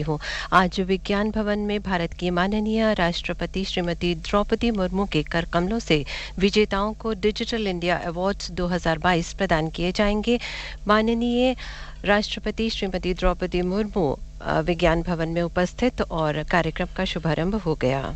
हूँ। आज विज्ञान भवन में भारत की माननीय राष्ट्रपति श्रीमती द्रौपदी मुर्मू के कर कमलों से विजेताओं को डिजिटल इंडिया अवार्ड्स 2022 प्रदान किए जाएंगे। माननीय राष्ट्रपति श्रीमती द्रौपदी मुर्मू विज्ञान भवन में उपस्थित और कार्यक्रम का शुभारंभ हो गया।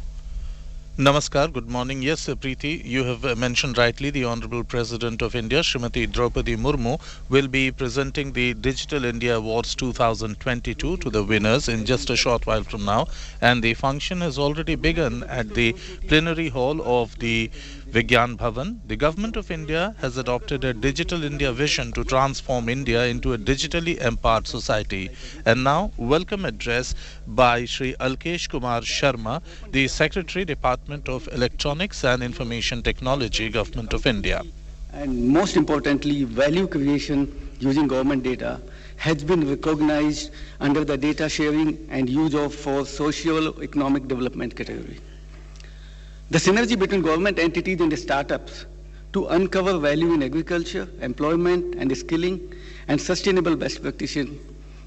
Namaskar, good morning. Yes, Preeti, you have mentioned rightly the Honorable President of India, Srimati Draupadi Murumu, will be presenting the Digital India Awards 2022 to the winners in just a short while from now. And the function has already begun at the plenary hall of the Vigyan Bhavan. The Government of India has adopted a Digital India vision to transform India into a digitally empowered society. And now, welcome address by Shri Alkesh Kumar Sharma, the Secretary, Department of Electronics and Information Technology, Government of India. And most importantly, value creation using government data has been recognized under the data sharing and use of for socio-economic development category. The synergy between government entities and startups to uncover value in agriculture, employment and skilling and sustainable best practices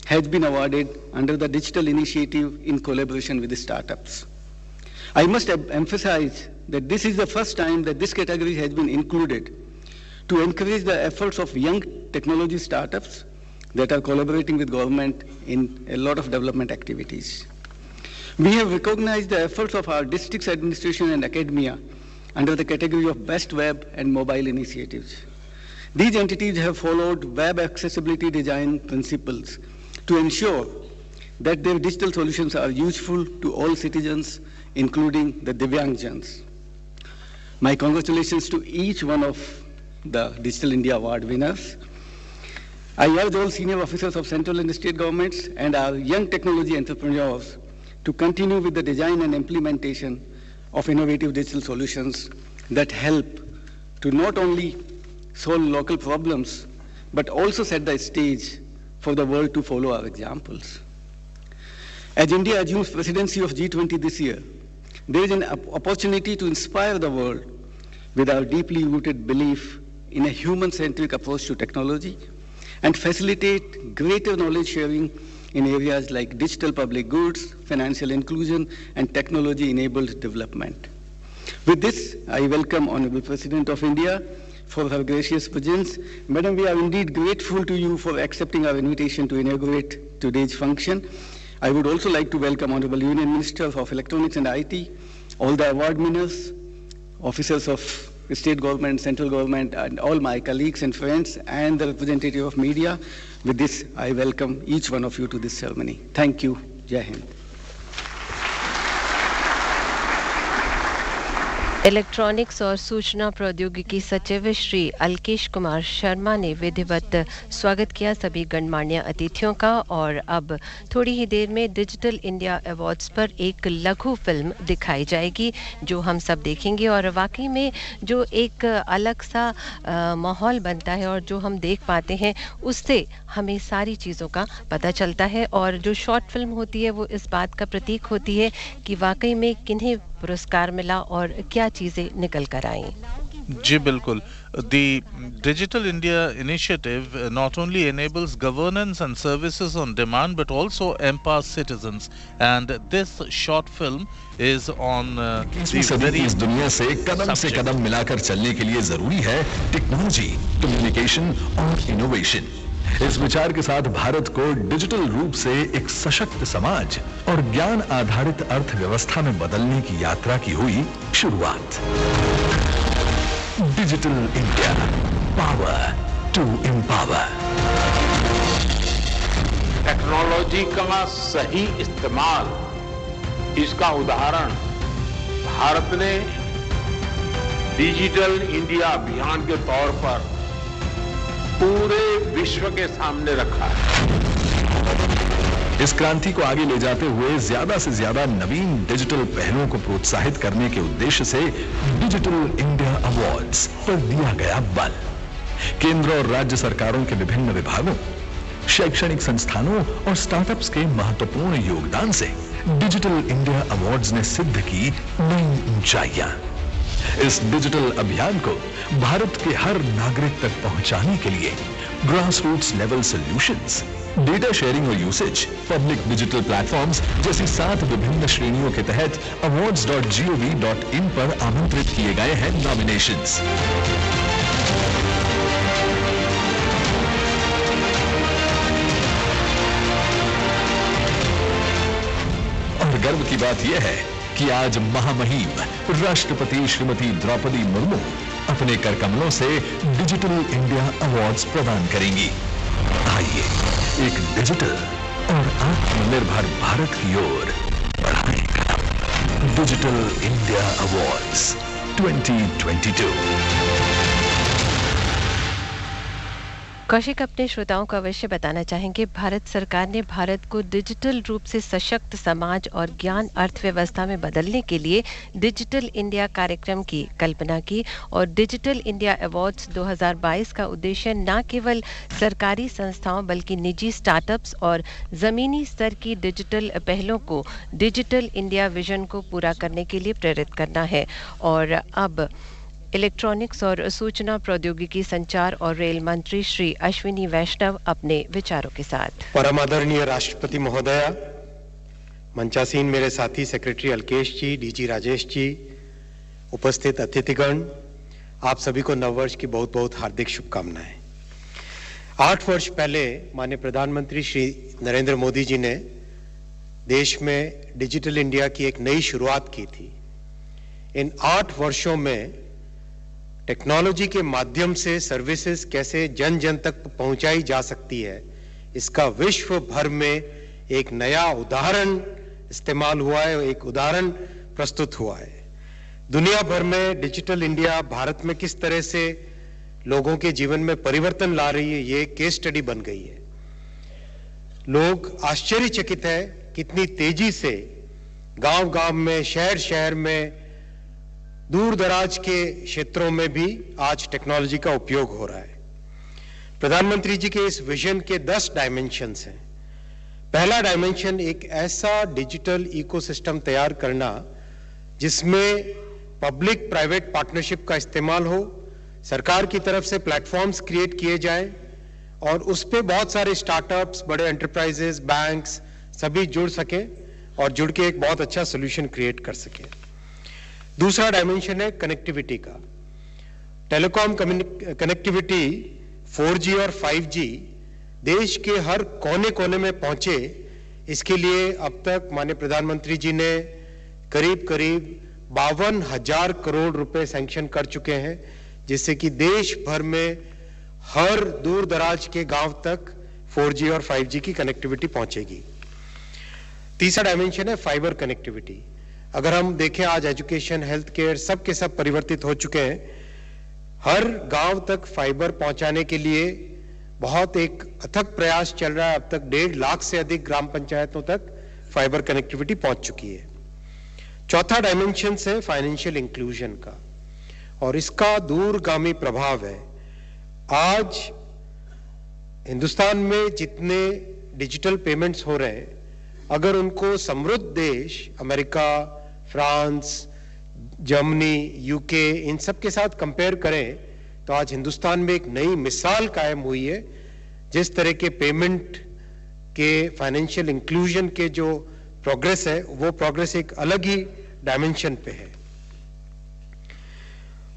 has been awarded under the digital initiative in collaboration with the startups. I must emphasize that this is the first time that this category has been included to encourage the efforts of young technology startups that are collaborating with government in a lot of development activities. We have recognized the efforts of our districts administration and academia under the category of best web and mobile initiatives. These entities have followed web accessibility design principles to ensure that their digital solutions are useful to all citizens, including the Divyangjans. My congratulations to each one of the Digital India Award winners. I urge all senior officers of central and state governments and our young technology entrepreneurs to continue with the design and implementation of innovative digital solutions that help to not only solve local problems, but also set the stage for the world to follow our examples. As India assumes presidency of G20 this year, there is an opportunity to inspire the world with our deeply rooted belief in a human-centric approach to technology and facilitate greater knowledge sharing in areas like digital public goods, financial inclusion, and technology-enabled development. With this, I welcome Honorable President of India for her gracious presence. Madam, we are indeed grateful to you for accepting our invitation to inaugurate today's function. I would also like to welcome Honorable Union Minister of Electronics and IT, all the award winners, officers of state government, central government, and all my colleagues and friends, and the representative of media. With this, I welcome each one of you to this ceremony. Thank you. Jai Hind. Electronics और सूचना प्रौद्योगिकी सचिव श्री अल्केश कुमार शर्मा ने विधिवत स्वागत किया सभी गणमान्य अतिथियों का। और अब थोड़ी ही देर में डिजिटल इंडिया अवार्ड्स पर एक लघु फिल्म दिखाई जाएगी जो हम सब देखेंगे। और वाकई में जो एक अलग सा माहौल बनता है और जो हम देख पाते हैं उससे हमें सारी चीज़ों का पता चलता है। और जो शॉर्ट फिल्म होती है वो इस बात का प्रतीक होती है कि वाकई में किन्हें पुरस्कार मिला और क्या चीजें निकल कर आई। जी बिल्कुल। The Digital India initiative not only enables governance and services on demand but also empowers citizens, and this short film is on the very इस दुनिया से कदम मिलाकर चलने के लिए जरूरी है टेक्नोलॉजी, कम्युनिकेशन और इनोवेशन। इस विचार के साथ भारत को डिजिटल रूप से एक सशक्त समाज और ज्ञान आधारित अर्थव्यवस्था में बदलने की यात्रा की हुई शुरुआत। Digital India, power to empower. Technology का सही इस्तेमाल, इसका उदाहरण भारत ने डिजिटल इंडिया अभियान के तौर पर पूरे विश्व के सामने रखा है। इस क्रांति को आगे ले जाते हुए ज्यादा से ज्यादा नवीन डिजिटल पहलों को प्रोत्साहित करने के उद्देश्य से डिजिटल इंडिया अवार्ड्स पर दिया गया बल। केंद्र और राज्य सरकारों के विभिन्न विभागों, शैक्षणिक संस्थानों और स्टार्टअप्स के महत्वपूर्ण योगदान से डिजिटल इंडिया अवार्ड्स ने सिद्ध की नई ऊंचाइयां। इस डिजिटल अभियान को भारत के हर नागरिक तक पहुंचाने के लिए grass roots level solutions, data sharing और यूसेज, पब्लिक डिजिटल प्लेटफॉर्म्स जैसी 7 विभिन्न श्रेणियों के तहत awards.gov.in पर आमंत्रित किए गए हैं नॉमिनेशंस। और गर्व की बात यह है कि आज महामहिम राष्ट्रपति श्रीमती द्रौपदी मुर्मू अपने करकमलों से डिजिटल इंडिया अवार्ड्स प्रदान करेंगी। आइए एक डिजिटल और आत्मनिर्भर भारत की ओर बढ़ाएं कदम। Digital India awards 2022। कौशिक अपने श्रोताओं को अवश्य बताना चाहेंगे, भारत सरकार ने भारत को डिजिटल रूप से सशक्त समाज और ज्ञान अर्थव्यवस्था में बदलने के लिए डिजिटल इंडिया कार्यक्रम की कल्पना की और डिजिटल इंडिया अवार्ड्स 2022 का उद्देश्य न केवल सरकारी संस्थाओं बल्कि निजी स्टार्टअप्स और जमीनी स्तर की डिजिटल पहलों को डिजिटल इंडिया विजन को पूरा करने के लिए प्रेरित करना है। और अब इलेक्ट्रॉनिक्स और सूचना प्रौद्योगिकी, संचार और रेल मंत्री श्री अश्विनी वैष्णव अपने विचारों के साथ। परम आदरणीय राष्ट्रपति महोदया, मंचासीन मेरे साथी सेक्रेटरी अलकेश जी, डीजी राजेश जी, उपस्थित अतिथिगण, आप सभी को नववर्ष की बहुत बहुत हार्दिक शुभकामनाएं। 8 वर्ष पहले माननीय प्रधानमंत्री श्री नरेंद्र मोदी जी ने देश में डिजिटल इंडिया की एक नई शुरुआत की थी। इन 8 वर्षों में टेक्नोलॉजी के माध्यम से सर्विसेज कैसे जन जन तक पहुंचाई जा सकती है, इसका विश्व भर में एक नया उदाहरण इस्तेमाल हुआ है, एक उदाहरण प्रस्तुत हुआ है। दुनिया भर में डिजिटल इंडिया भारत में किस तरह से लोगों के जीवन में परिवर्तन ला रही है, ये केस स्टडी बन गई है। लोग आश्चर्यचकित है कितनी तेजी से गांव-गांव में, शहर-शहर में, दूर दराज के क्षेत्रों में भी आज टेक्नोलॉजी का उपयोग हो रहा है। प्रधानमंत्री जी के इस विजन के 10 डायमेंशंस हैं। पहला डायमेंशन एक ऐसा डिजिटल इकोसिस्टम तैयार करना जिसमें पब्लिक प्राइवेट पार्टनरशिप का इस्तेमाल हो, सरकार की तरफ से प्लेटफॉर्म्स क्रिएट किए जाएं और उस पे बहुत सारे स्टार्टअप्स, बड़े एंटरप्राइजेस, बैंक्स सभी जुड़ सकें और जुड़ के एक बहुत अच्छा सोल्यूशन क्रिएट कर सकें। दूसरा डायमेंशन है कनेक्टिविटी का। टेलीकॉम कनेक्टिविटी 4G और 5G देश के हर कोने-कोने में पहुंचे, इसके लिए अब तक माननीय प्रधानमंत्री जी ने करीब 52,000 करोड़ रुपए सैंक्शन कर चुके हैं, जिससे कि देश भर में हर दूर दराज के गांव तक 4G और 5G की कनेक्टिविटी पहुंचेगी। तीसरा डायमेंशन है फाइबर कनेक्टिविटी। अगर हम देखें आज एजुकेशन, हेल्थ केयर सब के सब परिवर्तित हो चुके हैं। हर गांव तक फाइबर पहुंचाने के लिए बहुत एक अथक प्रयास चल रहा है। अब तक 1.5 लाख से अधिक ग्राम पंचायतों तक फाइबर कनेक्टिविटी पहुंच चुकी है। चौथा डायमेंशन है फाइनेंशियल इंक्लूजन का और इसका दूरगामी प्रभाव है। आज हिंदुस्तान में जितने डिजिटल पेमेंट्स हो रहे हैं, अगर उनको समृद्ध देश अमेरिका, फ्रांस, जर्मनी, यूके इन सब के साथ कंपेयर करें तो आज हिंदुस्तान में एक नई मिसाल कायम हुई है। जिस तरह के पेमेंट के फाइनेंशियल इंक्लूजन के जो प्रोग्रेस है, वो प्रोग्रेस एक अलग ही डायमेंशन पे है।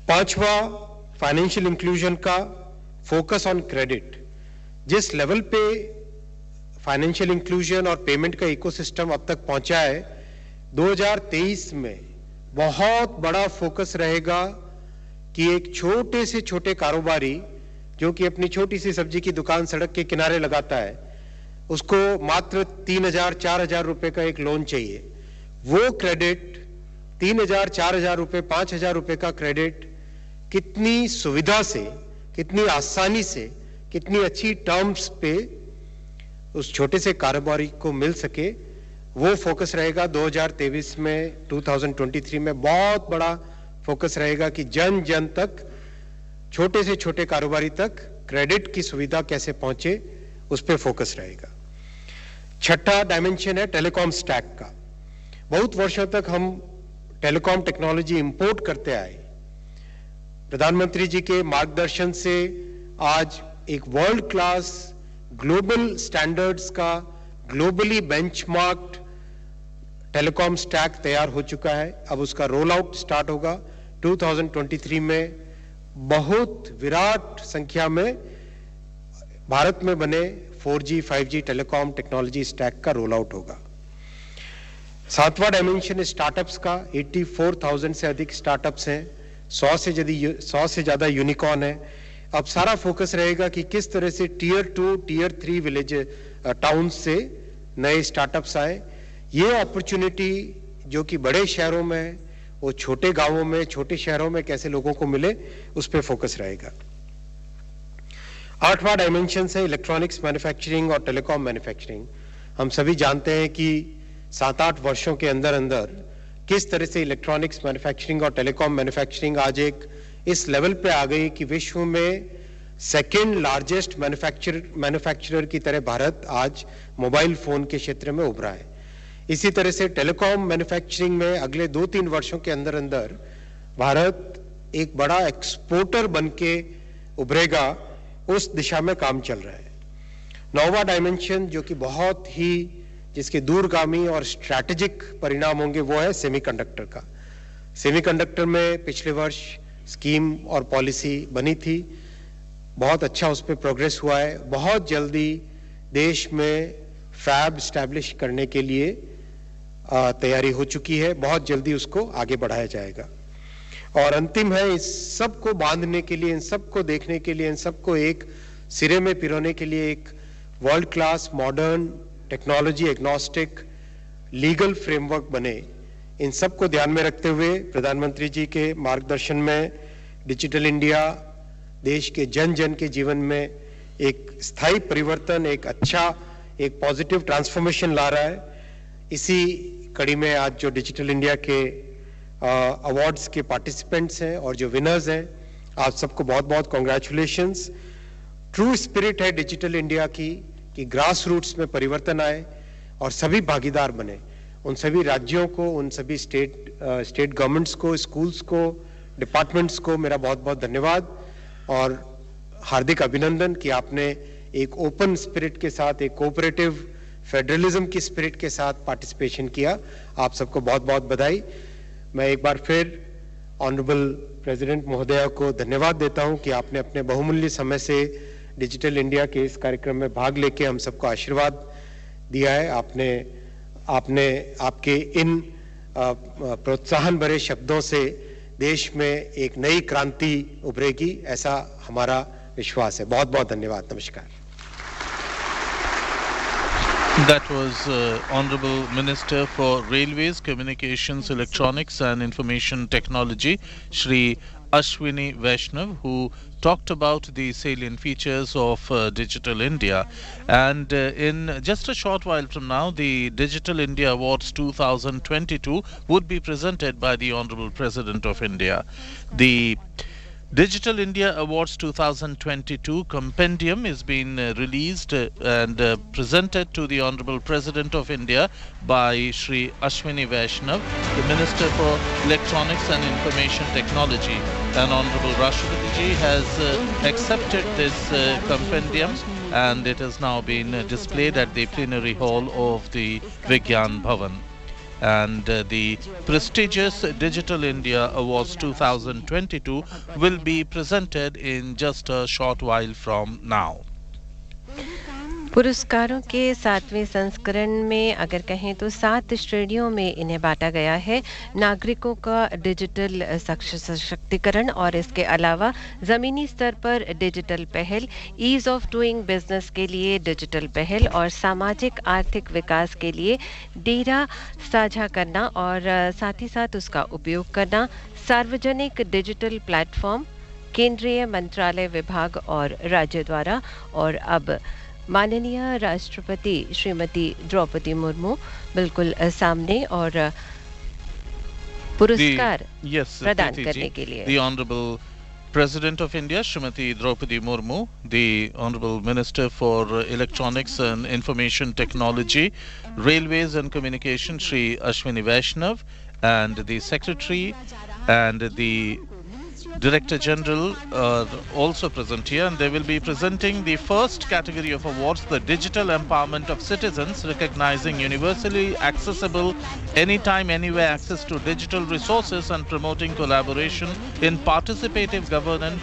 पांचवा, फाइनेंशियल इंक्लूजन का फोकस ऑन क्रेडिट। जिस लेवल पे फाइनेंशियल इंक्लूजन और पेमेंट का इकोसिस्टम अब तक पहुंचा है, 2023 में बहुत बड़ा फोकस रहेगा कि एक छोटे से छोटे कारोबारी जो कि अपनी छोटी सी सब्जी की दुकान सड़क के किनारे लगाता है, उसको मात्र 3,000-4,000 रुपए का एक लोन चाहिए। वो क्रेडिट 3,000-4,000 रुपए, 5,000 रुपए का क्रेडिट कितनी सुविधा से, कितनी आसानी से, कितनी अच्छी टर्म्स पे उस छोटे से कारोबारी को मिल सके, वो फोकस रहेगा 2023 में। 2023 में बहुत बड़ा फोकस रहेगा कि जन जन तक, छोटे से छोटे कारोबारी तक क्रेडिट की सुविधा कैसे पहुंचे, उस पर फोकस रहेगा। छठा डायमेंशन है टेलीकॉम स्टैक का। बहुत वर्षों तक हम टेलीकॉम टेक्नोलॉजी इंपोर्ट करते आए, प्रधानमंत्री जी के मार्गदर्शन से आज एक वर्ल्ड क्लास ग्लोबल स्टैंडर्ड्स का ग्लोबली बेंचमार्क्ड टेलीकॉम स्टैक तैयार हो चुका है। अब उसका रोल आउट स्टार्ट होगा 2023 में। बहुत विराट संख्या में भारत में बने 4G 5G telecom technology stack का रोल आउट होगा। सातवां डायमेंशन स्टार्टअप्स का 84,000 से अधिक स्टार्टअप्स हैं, 100 से ज्यादा यूनिकॉर्न है। अब सारा फोकस रहेगा कि किस तरह से टियर 2 टियर 3 विलेज टाउन से नए स्टार्टअप्स आए। ये अपॉर्चुनिटी जो कि बड़े शहरों में है, वो छोटे गांवों में, छोटे शहरों में कैसे लोगों को मिले, उस पर फोकस रहेगा। आठवां डायमेंशन है इलेक्ट्रॉनिक्स मैन्युफैक्चरिंग और टेलीकॉम मैन्युफैक्चरिंग। हम सभी जानते हैं कि 7-8 वर्षों के अंदर अंदर किस तरह से इलेक्ट्रॉनिक्स मैन्युफैक्चरिंग और टेलीकॉम मैन्युफैक्चरिंग आज एक इस लेवल पे आ गई कि विश्व में सेकेंड लार्जेस्ट मैन्युफैक्चरर की तरह भारत आज मोबाइल फोन के क्षेत्र में उभरा है। इसी तरह से टेलीकॉम मैन्युफैक्चरिंग में अगले 2-3 वर्षों के अंदर अंदर भारत एक बड़ा एक्सपोर्टर बन के उभरेगा, उस दिशा में काम चल रहा है। 9वां डायमेंशन जो कि बहुत ही जिसके दूरगामी और स्ट्रैटेजिक परिणाम होंगे वो है सेमीकंडक्टर का। सेमीकंडक्टर में पिछले वर्ष स्कीम और पॉलिसी बनी थी, बहुत अच्छा उस पर प्रोग्रेस हुआ है। बहुत जल्दी देश में फैब स्टैब्लिश करने के लिए तैयारी हो चुकी है, बहुत जल्दी उसको आगे बढ़ाया जाएगा। और अंतिम है इस सब को बांधने के लिए, इन सब को देखने के लिए, इन सबको एक सिरे में पिरोने के लिए एक world class modern technology agnostic legal framework बने। इन सब को ध्यान में रखते हुए प्रधानमंत्री जी के मार्गदर्शन में डिजिटल इंडिया देश के जन जन के जीवन में एक स्थायी परिवर्तन, एक अच्छा, एक पॉजिटिव ट्रांसफॉर्मेशन ला रहा है। इसी कड़ी में आज जो डिजिटल इंडिया के अवार्ड्स के पार्टिसिपेंट्स हैं और जो विनर्स हैं, आप सबको बहुत बहुत कॉन्ग्रेचुलेशंस। ट्रू स्पिरिट है डिजिटल इंडिया की कि ग्रास रूट्स में परिवर्तन आए और सभी भागीदार बने। उन सभी राज्यों को, उन सभी स्टेट गवर्नमेंट्स को, स्कूल्स को, डिपार्टमेंट्स को मेरा बहुत बहुत धन्यवाद और हार्दिक अभिनंदन कि आपने एक ओपन स्पिरिट के साथ, एक कोऑपरेटिव फेडरलिज्म की स्पिरिट के साथ पार्टिसिपेशन किया। आप सबको बहुत बहुत बधाई। मैं एक बार फिर ऑनरेबल प्रेसिडेंट महोदया को धन्यवाद देता हूं कि आपने अपने बहुमूल्य समय से डिजिटल इंडिया के इस कार्यक्रम में भाग लेके हम सबको आशीर्वाद दिया है। आपने आपके इन प्रोत्साहन भरे शब्दों से देश में एक नई क्रांति उभरेगी, ऐसा हमारा विश्वास है। बहुत बहुत धन्यवाद। नमस्कार। That was Honorable Minister for Railways, Communications, Electronics and Information Technology, Shri Ashwini Vaishnav, who talked about the salient features of Digital India. And in just a short while from now, the Digital India Awards 2022 would be presented by the Honorable President of India. The Digital India Awards 2022 compendium is being released and presented to the Honorable President of India by Shri Ashwini Vaishnav, the Minister for Electronics and Information Technology. And Honorable Rashtrapati Ji has accepted this compendium and it has now been displayed at the plenary hall of the Vigyan Bhawan. And the prestigious Digital India Awards 2022 will be presented in just a short while from now. पुरस्कारों के 7वें संस्करण में अगर कहें तो 7 श्रेणियों में इन्हें बांटा गया है। नागरिकों का डिजिटल सशक्तिकरण और इसके अलावा ज़मीनी स्तर पर डिजिटल पहल, ईज़ ऑफ डूइंग बिजनेस के लिए डिजिटल पहल और सामाजिक आर्थिक विकास के लिए डेटा साझा करना और साथ ही साथ उसका उपयोग करना, सार्वजनिक डिजिटल प्लेटफॉर्म, केंद्रीय मंत्रालय, विभाग और राज्य द्वारा। और अब माननीय राष्ट्रपति श्रीमती द्रौपदी मुर्मू बिल्कुल सामने और पुरस्कार प्रदान करने के लिए। The Honorable President of India, Srimati Draupadi Murmu, the Honorable Minister for Electronics and Information Technology, Railways and Communication, Shri Ashwini Vaishnav, and the Secretary and the Director General are also present here, and they will be presenting the first category of awards, the Digital Empowerment of Citizens, recognizing universally accessible, anytime, anywhere access to digital resources and promoting collaboration in participative governance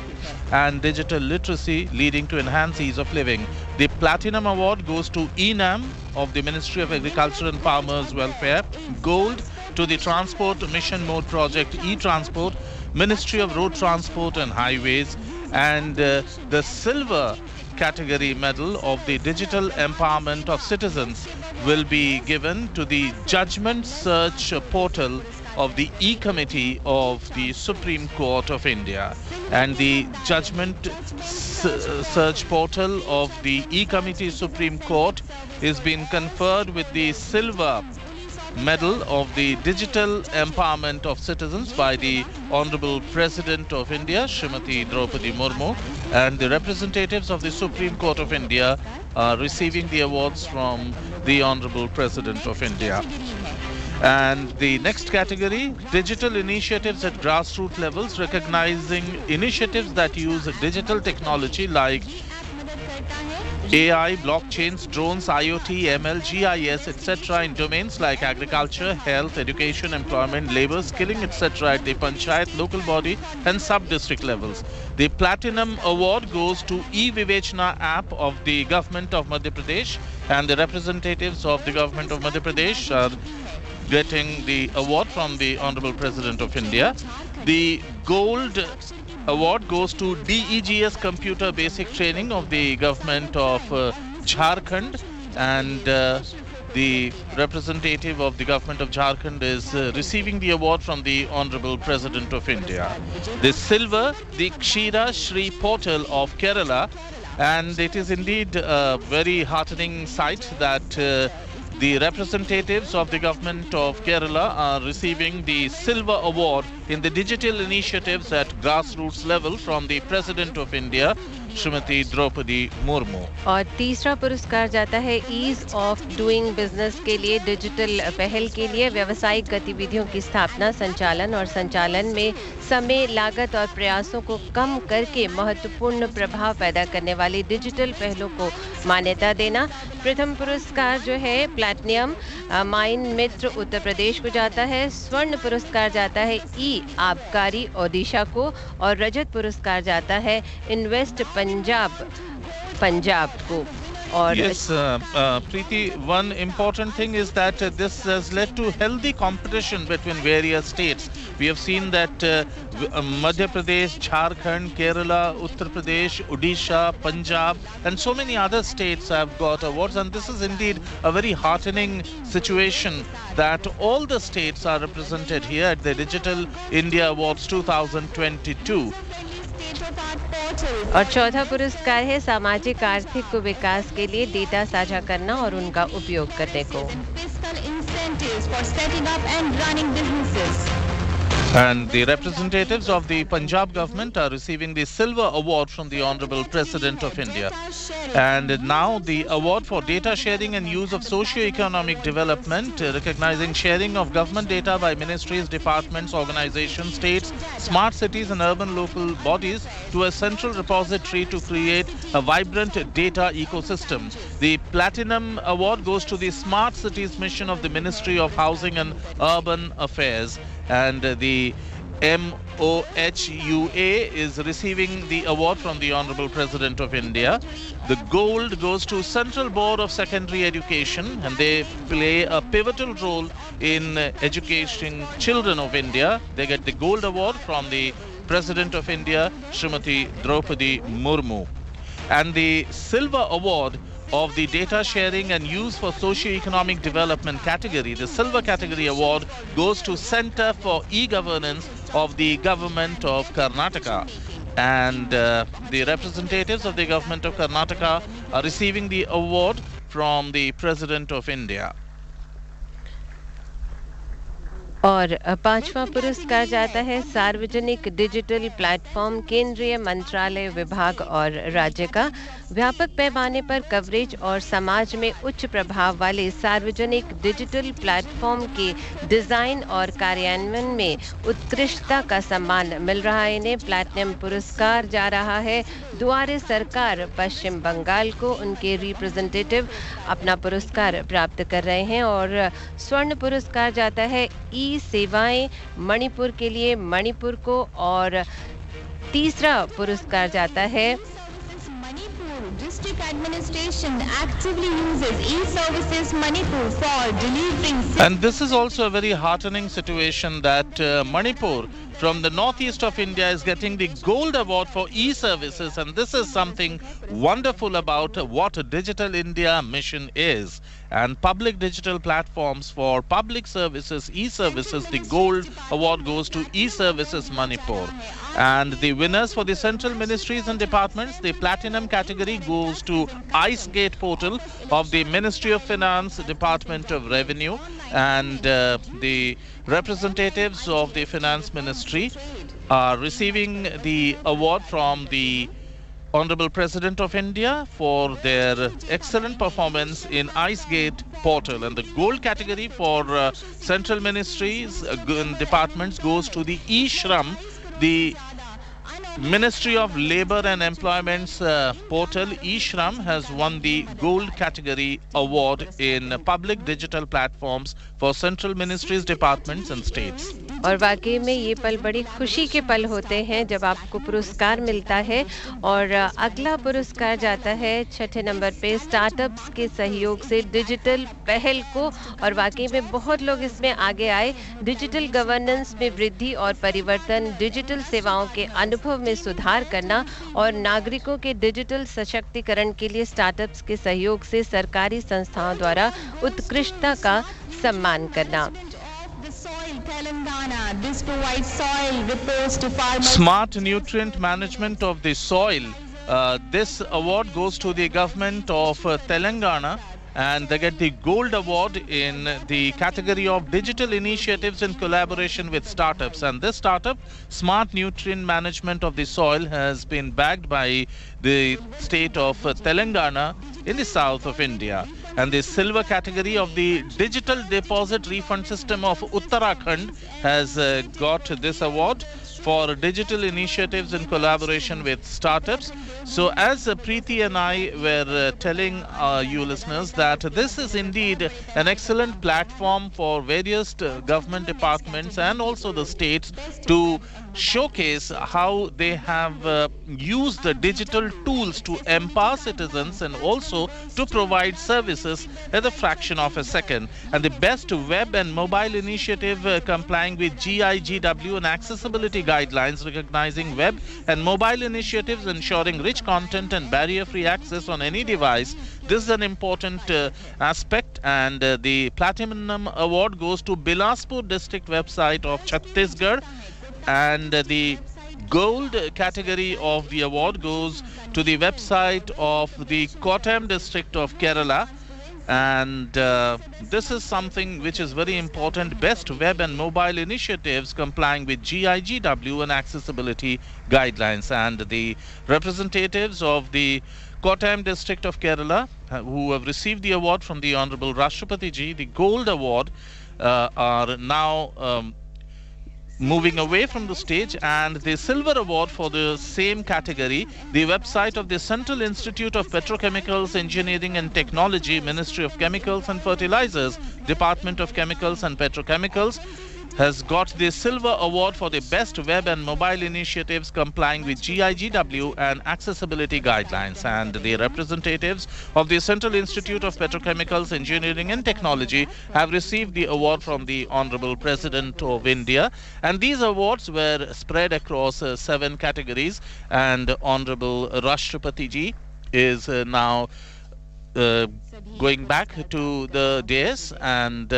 and digital literacy, leading to enhanced ease of living. The Platinum Award goes to ENAM of the Ministry of Agriculture and Farmers Welfare, Gold to the Transport Mission Mode Project E-Transport, Ministry of Road Transport and Highways, and the Silver category medal of the Digital Empowerment of Citizens will be given to the Judgment Search Portal of the E-Committee of the Supreme Court of India. And the Judgment Search Portal of the E-Committee Supreme Court is being conferred with the Silver Medal of the Digital Empowerment of Citizens by the Honorable President of India, Srimati Draupadi Murmu, and the representatives of the Supreme Court of India are receiving the awards from the Honorable President of India. And the next category, digital initiatives at grassroots levels, recognizing initiatives that use digital technology like AI, blockchains, drones, IoT, ML, GIS, etc. in domains like agriculture, health, education, employment, labor, skilling, etc. at the panchayat, local body and sub-district levels. The Platinum Award goes to E-Vivechana app of the Government of Madhya Pradesh, and the representatives of the Government of Madhya Pradesh are getting the award from the Honorable President of India. The Gold Award goes to DEGS Computer Basic Training of the Government of Jharkhand, and the representative of the Government of Jharkhand is receiving the award from the Honorable President of India. The Silver, the Kshira Shri Portal of Kerala, and it is indeed a very heartening sight that the representatives of the Government of Kerala are receiving the Silver Award in the digital initiatives at grassroots level from the President of India, Shrimati Draupadi Murmu. और तीसरा पुरस्कार जाता है ease of doing business के लिए, digital पहल के लिए व्यवसायिक गतिविधियों की स्थापना, संचालन और संचालन में समय, लागत और प्रयासों को कम करके महत्वपूर्ण प्रभाव पैदा करने वाली डिजिटल पहलों को मान्यता देना। प्रथम पुरस्कार जो है प्लैटिनम माइन मित्र उत्तर प्रदेश को जाता है, स्वर्ण पुरस्कार जाता है ई आबकारी ओडिशा को, और रजत पुरस्कार जाता है इन्वेस्ट पंजाब को। Yes, Preeti, one important thing is that this has led to healthy competition between various states. We have seen that Madhya Pradesh, Jharkhand, Kerala, Uttar Pradesh, Odisha, Punjab, and so many other states have got awards, and this is indeed a very heartening situation that all the states are represented here at the Digital India Awards 2022. और चौथा पुरस्कार है सामाजिक आर्थिक विकास के लिए data साझा करना और उनका उपयोग करने को। And the representatives of the Punjab government are receiving the Silver Award from the Honorable President of India. And now the award for data sharing and use of socio-economic development, recognizing sharing of government data by ministries, departments, organizations, states, smart cities and urban local bodies to a central repository to create a vibrant data ecosystem. The Platinum Award goes to the Smart Cities mission of the Ministry of Housing and Urban Affairs. And the MOHUA is receiving the award from the Honorable President of India. The gold goes to Central Board of Secondary Education, and they play a pivotal role in educating children of India. They get the gold award from the President of India, Srimati Draupadi Murmu. And the silver award of the data sharing and use for socio-economic development category, the silver category award goes to Center for E-Governance of the Government of Karnataka. And the representatives of the Government of Karnataka are receiving the award from the President of India. और पांचवा पुरस्कार जाता है सार्वजनिक digital platform केंद्रीय मंत्रालय विभाग और राज्य का व्यापक पैमाने पर कवरेज और समाज में उच्च प्रभाव वाले सार्वजनिक डिजिटल प्लेटफॉर्म के डिजाइन और कार्यान्वयन में उत्कृष्टता का सम्मान मिल रहा है। इन्हें प्लैटिनम पुरस्कार जा रहा है दुआरे सरकार पश्चिम बंगाल को। उनके रिप्रेजेंटेटिव अपना पुरस्कार प्राप्त कर रहे हैं। और स्वर्ण पुरस्कार जाता है ई सेवाएं मणिपुर के लिए मणिपुर को। और तीसरा पुरस्कार जाता है District administration actively uses e-services Manipur for delivering. And this is also a very heartening situation that Manipur from the northeast of India is getting the gold award for e-services, and this is something wonderful about what a Digital India mission is. And public digital platforms for public services, e-services, the gold award goes to e-services Manipur. And the winners for the central ministries and departments, the platinum category goes to IceGate portal of the Ministry of Finance, Department of Revenue, and the representatives of the Finance Ministry are receiving the award from the Honorable President of India for their excellent performance in IceGate portal. And the gold category for central ministries and departments goes to the eShram, the Ministry of Labour and Employment's portal. eShram has won the gold category award in public digital platforms for central ministries, departments and states. और वाकई में ये पल बड़ी खुशी के पल होते हैं जब आपको पुरस्कार मिलता है। और अगला पुरस्कार जाता है छठे नंबर पे स्टार्टअप्स के सहयोग से डिजिटल पहल को। और वाकई में बहुत लोग इसमें आगे आए। डिजिटल गवर्नेंस में वृद्धि और परिवर्तन, डिजिटल सेवाओं के अनुभव में सुधार करना और नागरिकों के डिजिटल सशक्तिकरण के लिए स्टार्टअप्स के सहयोग से सरकारी संस्थाओं द्वारा उत्कृष्टता का सम्मान करना। Smart nutrient management of the soil. This award goes to the government of Telangana, and they get the gold award in the category of digital initiatives in collaboration with startups. And this startup, Smart Nutrient Management of the Soil, has been backed by the state of Telangana in the south of India. And the silver category of the digital deposit refund system of Uttarakhand has got this award for digital initiatives in collaboration with startups. So as Preeti and I were telling you listeners that this is indeed an excellent platform for various government departments and also the states to showcase how they have used the digital tools to empower citizens and also to provide services at a fraction of a second. And the best web and mobile initiative complying with GIGW and accessibility guidelines recognizing web and mobile initiatives ensuring rich content and barrier-free access on any device. This is an important aspect, and the Platinum Award goes to Bilaspur District website of Chhattisgarh, and the gold category of the award goes to the website of the Kottayam District of Kerala. And this is something which is very important. Best web and mobile initiatives complying with GIGW and accessibility guidelines. And the representatives of the Kottayam District of Kerala who have received the award from the Honorable Rashtrapati Ji, the gold award, are now moving away from the stage. And the silver award for the same category, the website of the Central Institute of Petrochemicals, Engineering and Technology, Ministry of Chemicals and Fertilizers, Department of Chemicals and Petrochemicals, has got the silver award for the best web and mobile initiatives complying with GIGW and accessibility guidelines. And the representatives of the Central Institute of Petrochemicals, Engineering and Technology have received the award from the Honorable President of India. And these awards were spread across 7 categories. And Honorable Rashtrapati Ji is now going back to the dais, and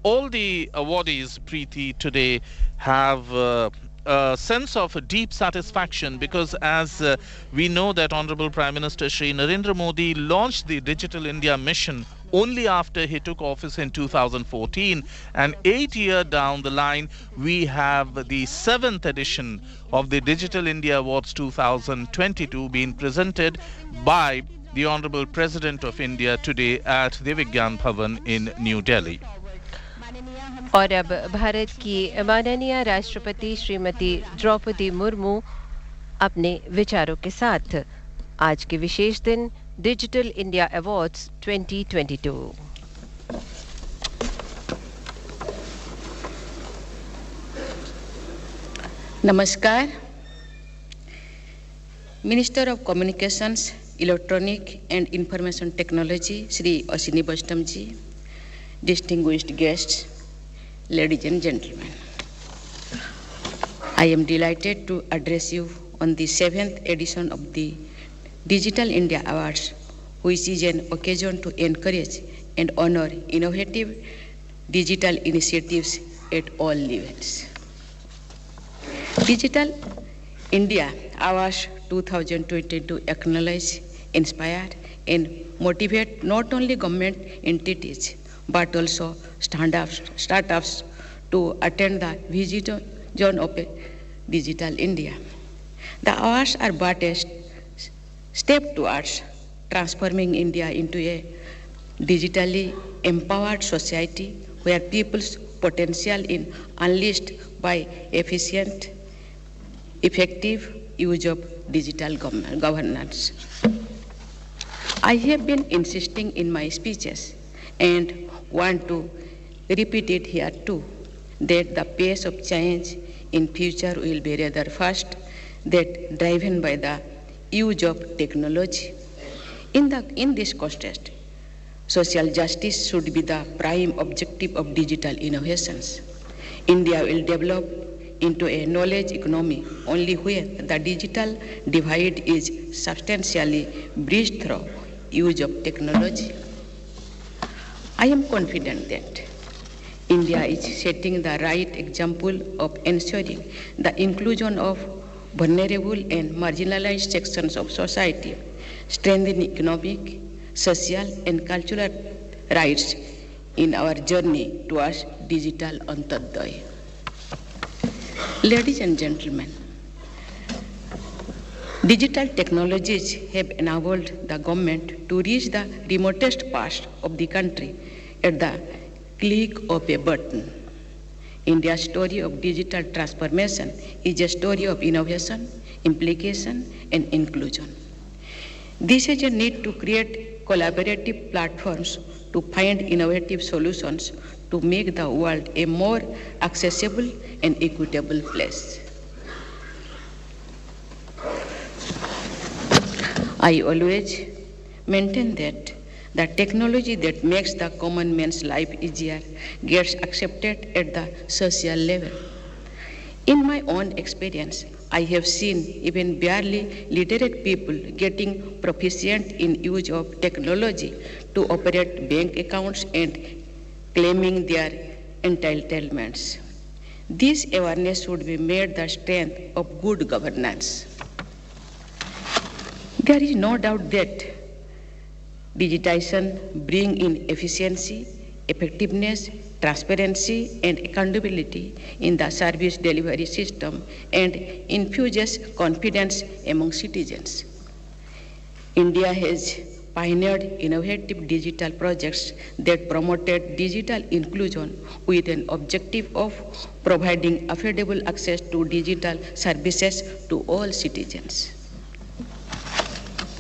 all the awardees, Preeti, today have a sense of a deep satisfaction, because as we know that Honorable Prime Minister Shri Narendra Modi launched the Digital India mission only after he took office in 2014. And 8 years down the line, we have the 7th edition of the Digital India Awards 2022 being presented by the Honorable President of India today at the Vigyan Bhawan in New Delhi. और अब भारत की माननीय राष्ट्रपति श्रीमती द्रौपदी मुर्मू अपने विचारों के साथ आज के विशेष दिन डिजिटल इंडिया अवार्ड्स 2022। नमस्कार। Minister of communications, electronic and information technology Shri Ashwini Vaishnaw ji, distinguished guests, ladies and gentlemen, I am delighted to address you on the 7th edition of the Digital India Awards, which is an occasion to encourage and honor innovative digital initiatives at all levels. Digital India Awards 2022 acknowledge, inspire, and motivate not only government entities but also startups to attend the vision of Digital India. The awards are but a step towards transforming India into a digitally empowered society where people's potential is unleashed by efficient, effective use of digital governance. I have been insisting in my speeches and want to repeat it here too, that the pace of change in future will be rather fast, that driven by the use of technology. In this context, social justice should be the prime objective of digital innovations. India will develop into a knowledge economy only when the digital divide is substantially bridged through use of technology. I am confident that India is setting the right example of ensuring the inclusion of vulnerable and marginalized sections of society, strengthening economic, social, and cultural rights in our journey towards digital Antyodaya. Ladies and gentlemen, digital technologies have enabled the government to reach the remotest parts of the country at the click of a button. India's story of digital transformation is a story of innovation, implication, and inclusion. This is a need to create collaborative platforms to find innovative solutions to make the world a more accessible and equitable place. I always maintain that the technology that makes the common man's life easier gets accepted at the social level. In my own experience, I have seen even barely literate people getting proficient in use of technology to operate bank accounts and claiming their entitlements. This awareness should be made the strength of good governance. There is no doubt that digitization brings in efficiency, effectiveness, transparency, and accountability in the service delivery system and infuses confidence among citizens. India has pioneered innovative digital projects that promoted digital inclusion with an objective of providing affordable access to digital services to all citizens.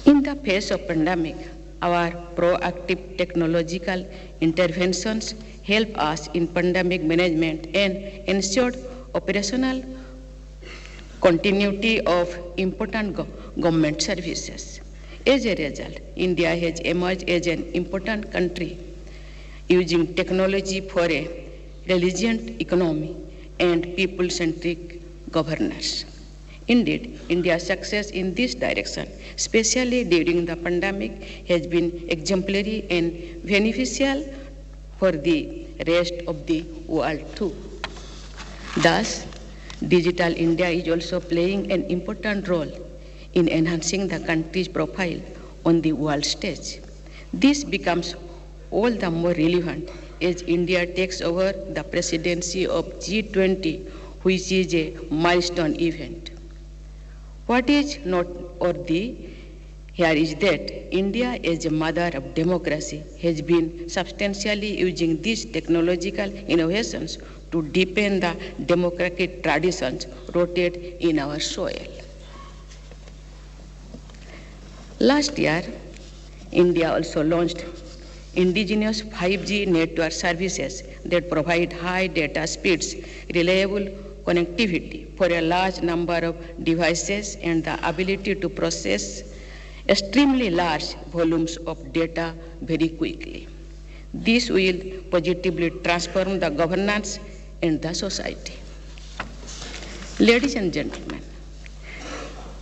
In the face of pandemic, our proactive technological interventions help us in pandemic management and ensured operational continuity of important government services. As a result, India has emerged as an important country using technology for a resilient economy and people-centric governance. Indeed, India's success in this direction, especially during the pandemic, has been exemplary and beneficial for the rest of the world too. Thus, Digital India is also playing an important role in enhancing the country's profile on the world stage. This becomes all the more relevant as India takes over the presidency of G20, which is a milestone event. What is noteworthy here is that India, as a mother of democracy, has been substantially using these technological innovations to deepen the democratic traditions rooted in our soil. Last year, India also launched indigenous 5G network services that provide high data speeds, reliable connectivity for a large number of devices, and the ability to process extremely large volumes of data very quickly. This will positively transform the governance and the society. Ladies and gentlemen,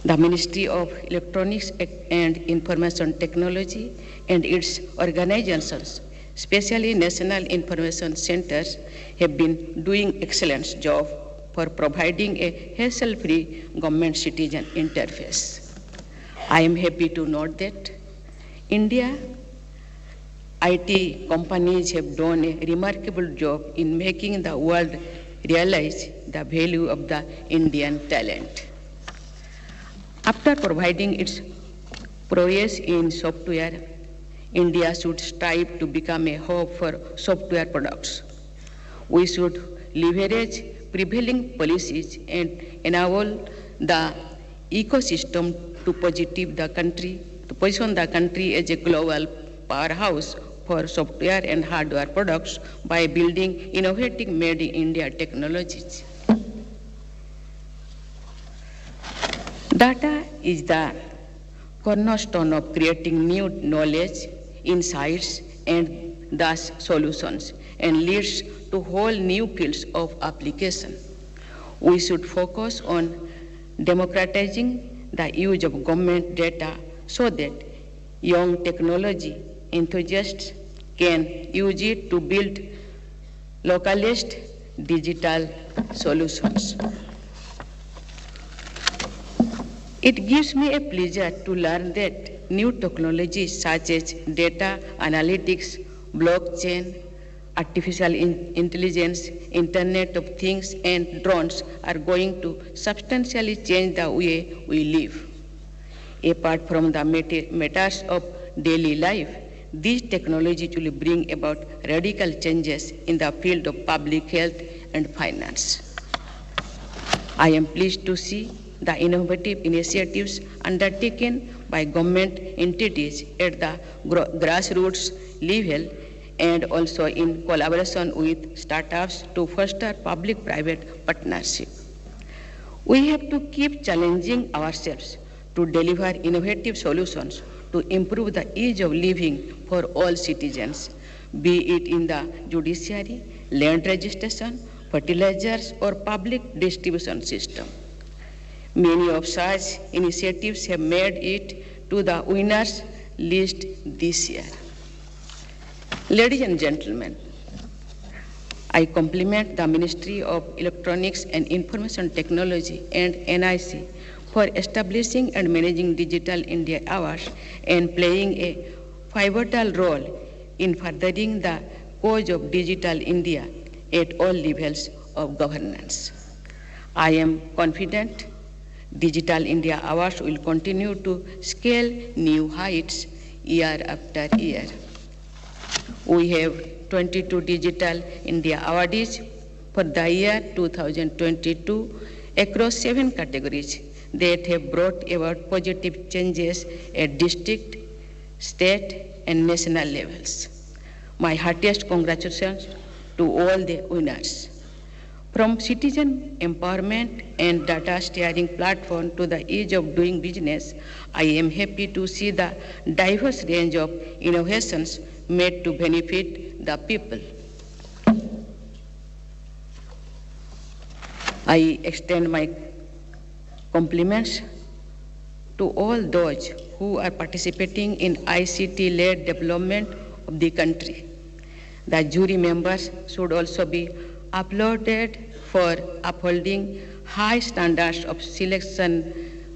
the Ministry of Electronics and Information Technology and its organizations, especially National Information Centers, have been doing excellent job for providing a hassle-free government-citizen interface. I am happy to note that India IT companies have done a remarkable job in making the world realize the value of the Indian talent. After providing its prowess in software, India should strive to become a hub for software products. We should leverage prevailing policies and enable the ecosystem to position the country as a global powerhouse for software and hardware products by building innovative made in India technologies. Data is the cornerstone of creating new knowledge, insights, and thus solutions, and leads to whole new fields of application. We should focus on democratizing the use of government data so that young technology enthusiasts can use it to build localist digital solutions. It gives me a pleasure to learn that new technologies such as data analytics, blockchain, artificial intelligence, Internet of Things, and drones are going to substantially change the way we live. Apart from the matters of daily life, these technologies will bring about radical changes in the field of public health and finance. I am pleased to see the innovative initiatives undertaken by government entities at the grassroots level and also in collaboration with startups to foster public-private partnership. We have to keep challenging ourselves to deliver innovative solutions to improve the ease of living for all citizens, be it in the judiciary, land registration, fertilizers, or public distribution system. Many of such initiatives have made it to the winners list this year. Ladies and gentlemen, I compliment the Ministry of Electronics and Information Technology and NIC for establishing and managing Digital India Awards and playing a pivotal role in furthering the cause of Digital India at all levels of governance. I am confident Digital India Awards will continue to scale new heights year after year. We have 22 Digital India awardees for the year 2022 across 7 categories that have brought about positive changes at district, state, and national levels. My heartiest congratulations to all the winners. From citizen empowerment and data steering platform to the ease of doing business, I am happy to see the diverse range of innovations made to benefit the people. I extend my compliments to all those who are participating in ICT-led development of the country. The jury members should also be applauded for upholding high standards of selection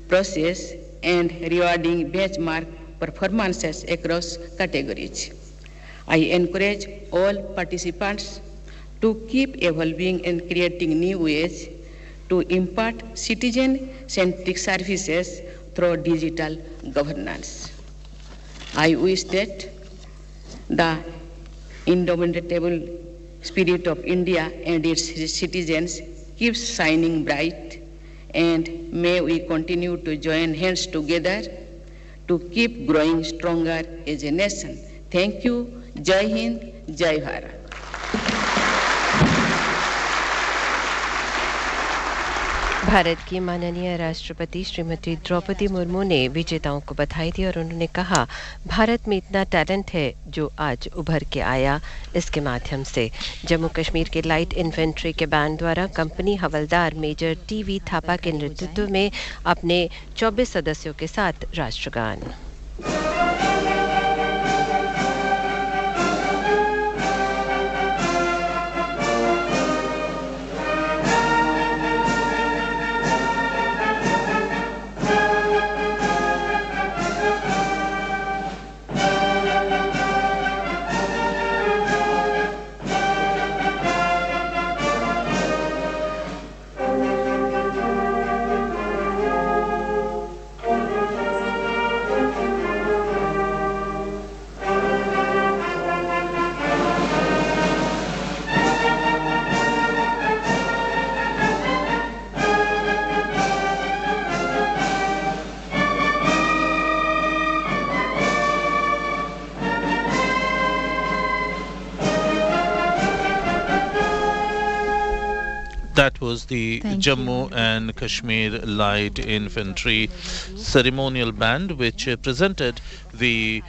process and rewarding benchmark performances across categories. I encourage all participants to keep evolving and creating new ways to impart citizen-centric services through digital governance. I wish that the indomitable spirit of India and its citizens keeps shining bright, and may we continue to join hands together to keep growing stronger as a nation. Thank you. Jai Hind, Jai Bharat. Bharat की माननीय राष्ट्रपति श्रीमती द्रौपदी मुर्मू ने विजेताओं को बधाई दी और उन्होंने कहा, भारत में इतना टैलेंट है जो आज उभर के आया इसके माध्यम से। जम्मू कश्मीर के लाइट इन्फेंट्री के बैंड द्वारा कंपनी हवलदार मेजर टीवी थापा के नेतृत्व में अपने 24 सदस्यों के साथ राष्ट्रगान। That was the Jammu and Kashmir Light Infantry Ceremonial Band, which presented the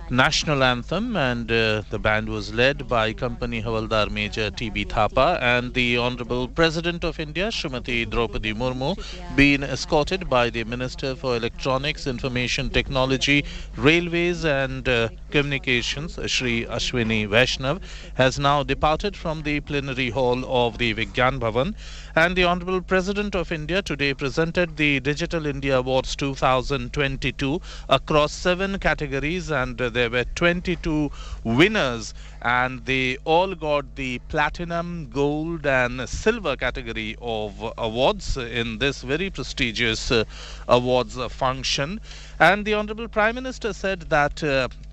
national anthem, and the band was led by Company Havaldar Major T.B. Thapa and the Honorable President of India, Srimati Draupadi Murmu, being escorted by the Minister for Electronics, Information Technology, Railways and Communications, Shri Ashwini Vaishnav, has now departed from the plenary hall of the Vigyan Bhawan. And the Honorable President of India today presented the Digital India Awards 2022 across 7 categories, and there were 22 winners, and they all got the platinum, gold and silver category of awards in this very prestigious awards function. And the Honorable Prime Minister said that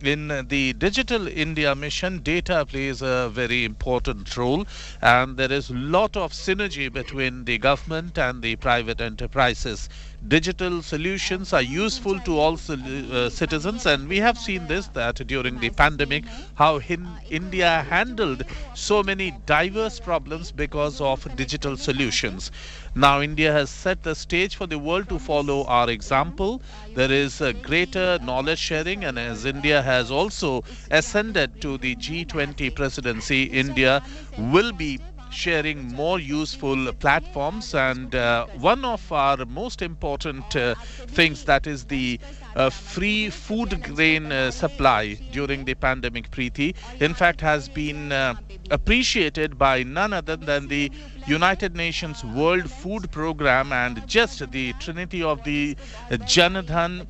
in the Digital India mission, data plays a very important role, and there is a lot of synergy between the government and the private enterprises. Digital solutions are useful to all citizens, and we have seen this, that during the pandemic, how India handled so many diverse problems because of digital solutions. Now India has set the stage for the world to follow our example. There is a greater knowledge sharing, and as India has also ascended to the G20 presidency, India will be sharing more useful platforms, and one of our most important things, that is the free food grain supply during the pandemic, Preeti, in fact has been appreciated by none other than the United Nations World Food Program, and just the trinity of the Janadhan,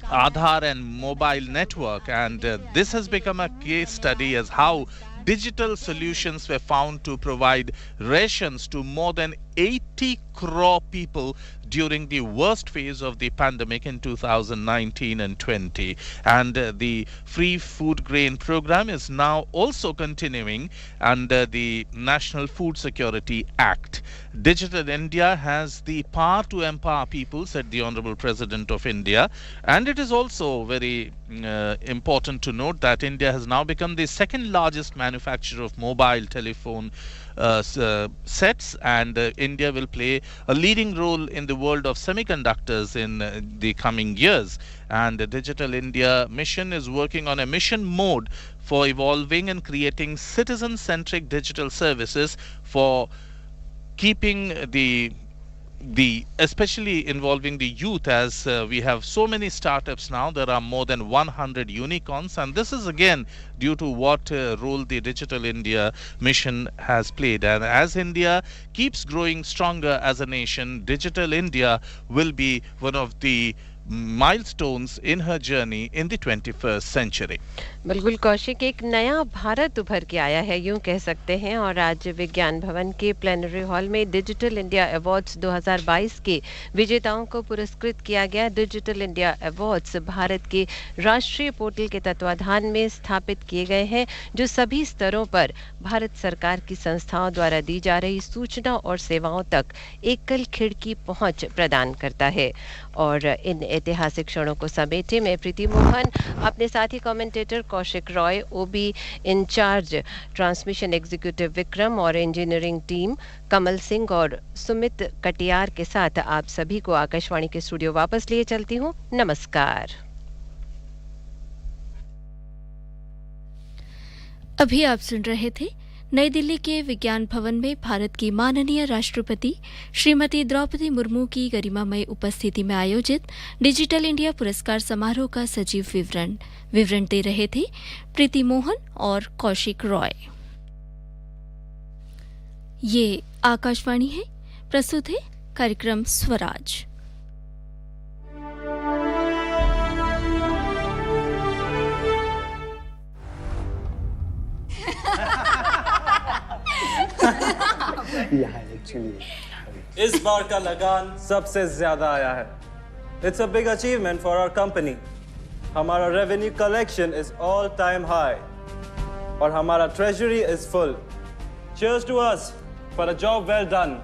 Aadhaar and mobile network, and this has become a case study as how digital solutions were found to provide rations to more than 80 crore people during the worst phase of the pandemic in 2019 and 20. And the free food grain program is now also continuing under the National Food Security Act. Digital India has the power to empower people, said the Honorable President of India. And it is also very important to note that India has now become the second largest manufacturer of mobile telephone sets, and India will play a leading role in the world of semiconductors in the coming years. And the Digital India mission is working on a mission mode for evolving and creating citizen-centric digital services for keeping the especially involving the youth, as we have so many startups now. There are more than 100 unicorns, and this is again due to what role the Digital India mission has played. And as India keeps growing stronger as a nation, Digital India will be one of the milestones in her journey in the 21st century. बिल्कुल कौशिक, एक नया भारत उभर के आया है यूं कह सकते हैं, और आज विज्ञान भवन के प्लेनरी हॉल में डिजिटल इंडिया अवार्ड्स 2022 के विजेताओं को पुरस्कृत किया गया। डिजिटल इंडिया अवार्ड्स भारत के राष्ट्रीय पोर्टल के तत्वाधान में स्थापित किए गए हैं, जो सभी स्तरों पर भारत सरकार की संस्थाओं द्वारा दी जा रही सूचना और सेवाओं तक एकल खिड़की पहुंच प्रदान करता है। और इन ऐतिहासिक क्षणों को समेटे मैं प्रीति मोहन अपने साथी कमेंटेटर कौशिक रॉय, ओबी इंचार्ज ट्रांसमिशन एग्जीक्यूटिव विक्रम और इंजीनियरिंग टीम कमल सिंह और सुमित कटियार के साथ आप सभी को आकाशवाणी के स्टूडियो वापस लिए चलती हूँ। नमस्कार। अभी आप सुन रहे थे नई दिल्ली के विज्ञान भवन में भारत की माननीय राष्ट्रपति श्रीमती द्रौपदी मुर्मू की गरिमामय उपस्थिति में आयोजित डिजिटल इंडिया पुरस्कार समारोह का सजीव विवरण दे रहे थे प्रीति मोहन और कौशिक रॉय। ये आकाशवाणी है, प्रस्तुत है कार्यक्रम स्वराज। इस बार का लगान सबसे ज्यादा आया है। It's a big achievement for our company. हमारा revenue collection is all time high और हमारा treasury is full. Cheers to us for a job well done.